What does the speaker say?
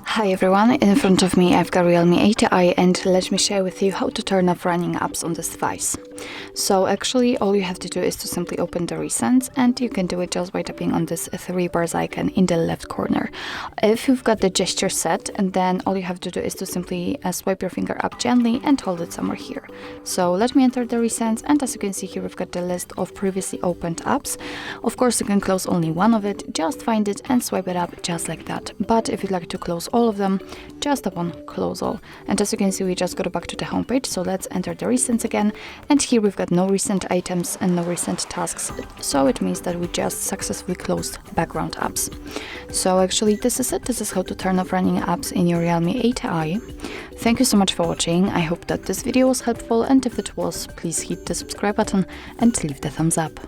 Hi everyone, in front of me I've got REALME 80i and let me share with you how to turn off running apps on this device. So actually all you have to do is to simply open the recents, and you can do it just by tapping on this 3 bars icon in the left corner. If you've got the gesture set, and then all you have to do is to simply swipe your finger up gently and hold it somewhere here. So let me enter the recents, and as you can see here we've got the list of previously opened apps. Of course you can close only one of it, just find it and swipe it up just like that. But if you'd like to close all of them, just tap on close all. And as you can see we just got back to the home page, so let's enter the recents again, and here we've got no recent items and no recent tasks, so it means that we just successfully closed background apps. So actually this is it. This is how to turn off running apps in your REALME 80i. Thank you so much for watching. I hope that this video was helpful, and if it was, please hit the subscribe button and leave the thumbs up.